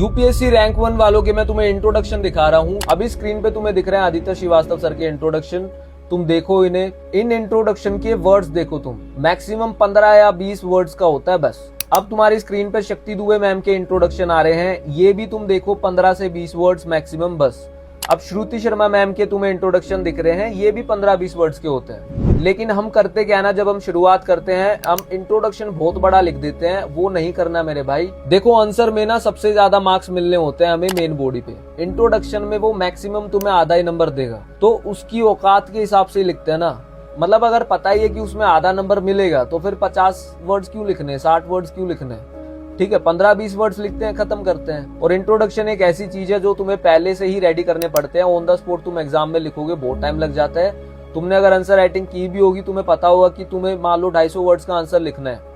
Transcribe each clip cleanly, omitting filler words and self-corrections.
UPSC rank 1 वालों के मैं तुम्हें इंट्रोडक्शन दिखा रहा हूँ। अभी स्क्रीन पे तुम्हें दिख रहे हैं आदित्य श्रीवास्तव सर के इंट्रोडक्शन। तुम देखो इन्हें, इन इंट्रोडक्शन के वर्ड्स देखो, तुम मैक्सिमम 15 या 20 वर्ड्स का होता है बस। अब तुम्हारी स्क्रीन पे शक्ति दुबे मैम के इंट्रोडक्शन आ रहे हैं, ये भी तुम देखो 15 से 20 वर्ड्स मैक्सिमम बस। अब श्रुति शर्मा मैम के तुम्हें इंट्रोडक्शन दिख रहे हैं, ये भी 15-20 वर्ड्स के होते हैं। लेकिन हम करते क्या ना, जब हम शुरुआत करते हैं हम इंट्रोडक्शन बहुत बड़ा लिख देते हैं, वो नहीं करना मेरे भाई। देखो आंसर में ना सबसे ज्यादा मार्क्स मिलने होते हैं हमें मेन बॉडी पे, इंट्रोडक्शन में वो मैक्सिमम तुम्हें आधा ही नंबर देगा, तो उसकी औकात के हिसाब से लिखते हैं ना। मतलब अगर पता ही है कि उसमें आधा नंबर मिलेगा तो फिर 50 वर्ड्स क्यों लिखने, 60 वर्ड्स क्यों लिखने। ठीक है, 15-20 वर्ड्स लिखते हैं, खत्म करते हैं। और इंट्रोडक्शन एक ऐसी चीज है जो तुम्हें पहले से ही रेडी करने पड़ते हैं। ऑन द स्पॉट तुम एग्जाम में लिखोगे, बहुत टाइम लग जाता है। तुमने अगर आंसर राइटिंग की भी होगी, तुम्हें पता होगा कि तुम्हें मान लो 250 वर्ड्स का आंसर लिखना है,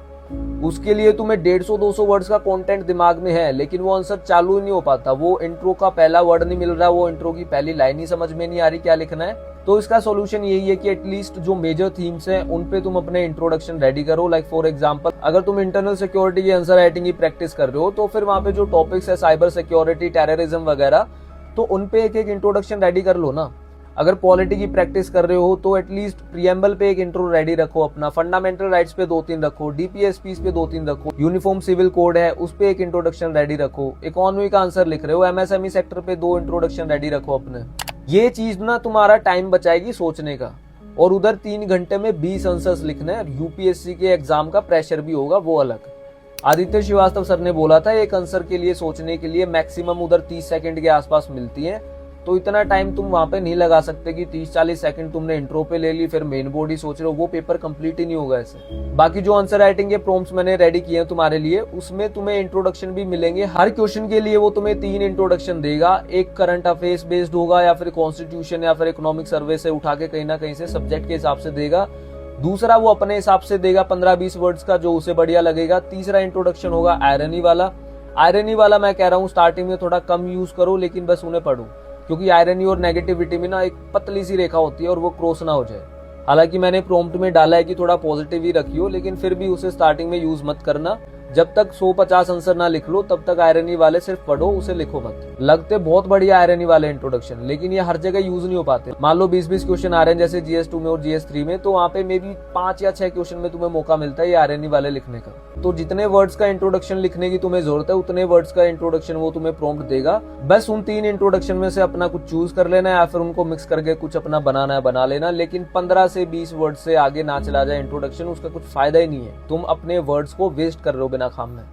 उसके लिए तुम्हें 150-200 वर्ड्स का कंटेंट दिमाग में है, लेकिन वो आंसर चालू ही नहीं हो पाता। वो इंट्रो का पहला वर्ड नहीं मिल रहा, वो इंट्रो की पहली लाइन ही समझ में नहीं आ रही क्या लिखना है। तो इसका सॉल्यूशन यही है कि एटलीस्ट जो मेजर थीम्स हैं उन पे तुम अपने इंट्रोडक्शन रेडी करो। लाइक फॉर एग्जांपल, अगर तुम इंटरनल सिक्योरिटी की आंसर राइटिंग की प्रैक्टिस कर रहे हो तो फिर वहां पे जो टॉपिक्स है साइबर सिक्योरिटी, टेररिज्म वगैरह, तो उन पे एक एक इंट्रोडक्शन रेडी कर लो ना। अगर पॉलिटी की प्रैक्टिस कर रहे हो तो एटलीस्ट प्रीएम्बल पे एक इंट्रो रेडी रखो अपना, फंडामेंटल राइट्स पे 2-3 रखो, डीपीएसपीस पे 2-3 रखो, यूनिफॉर्म सिविल कोड है उस पे एक इंट्रोडक्शन रेडी रखो, इकोनॉमी का आंसर लिख रहे हो, एमएसएमई सेक्टर पे 2 इंट्रोडक्शन रेडी रखो अपने। ये चीज ना तुम्हारा टाइम बचाएगी सोचने का, और उधर 3 घंटे में 20 आंसर्स लिखने हैं। यूपीएससी के एग्जाम का प्रेशर भी होगा, वो अलग। आदित्य श्रीवास्तव सर ने बोला था एक आंसर के लिए सोचने के लिए मैक्सिमम उधर 30 सेकंड के आसपास मिलती है, तो इतना टाइम तुम वहां पे नहीं लगा सकते कि 30-40 सेकंड तुमने इंट्रो पे ले ली फिर मेन बॉडी सोच रहे हो, वो पेपर कंप्लीट ही नहीं होगा ऐसे। बाकी जो आंसर राइटिंग के प्रॉम्प्ट्स मैंने रेडी किए हैं तुम्हारे लिए, उसमें तुम्हें इंट्रोडक्शन भी मिलेंगे। हर क्वेश्चन के लिए वो तुम्हें 3 इंट्रोडक्शन देगा, एक करंट अफेयर्स बेस्ड होगा या फिर कॉन्स्टिट्यूशन या फिर इकोनॉमिक सर्वे से उठा के कहीं ना कहीं से सब्जेक्ट के हिसाब से देगा। दूसरा वो अपने हिसाब से देगा 15-20 वर्ड्स का, जो उसे बढ़िया लगेगा। तीसरा इंट्रोडक्शन होगा आयरनी वाला। आयरनी वाला मैं कह रहा हूँ स्टार्टिंग में थोड़ा कम यूज करो, लेकिन बस उन्हें पढ़ो, क्योंकि आयरनी और नेगेटिविटी में ना एक पतली सी रेखा होती है और वो क्रॉस ना हो जाए। हालांकि मैंने प्रॉम्प्ट में डाला है कि थोड़ा पॉजिटिव ही रखियो, लेकिन फिर भी उसे स्टार्टिंग में यूज मत करना। जब तक 100-50 आंसर ना लिख लो तब तक आयरनी वाले सिर्फ पढ़ो, उसे लिखो मत। लगते बहुत बढ़िया आयरनी वाले इंट्रोडक्शन, लेकिन ये हर जगह यूज नहीं हो पाते। मान लो 20-20 क्वेश्चन आ रहे हैं जैसे GS2 में और GS3 में, तो वहाँ पे मे बी 5 या 6 क्वेश्चन में तुम्हें मौका मिलता है ये आयरनी वाले लिखने का। तो जितने वर्ड्स का इंट्रोडक्शन लिखने की तुम्हें जरूरत है उतने वर्ड्स का इंट्रोडक्शन वो तुम्हें प्रॉम्प्ट देगा। बस उन 3 इंट्रोडक्शन में से अपना कुछ चूज कर लेना है या फिर उनको मिक्स करके कुछ अपना बनाना है बना लेना, लेकिन 15 से 20 वर्ड से आगे ना चला जाए इंट्रोडक्शन, उसका कुछ फायदा ही नहीं है। तुम अपने वर्ड्स को वेस्ट कर रहे हो बिना काम में।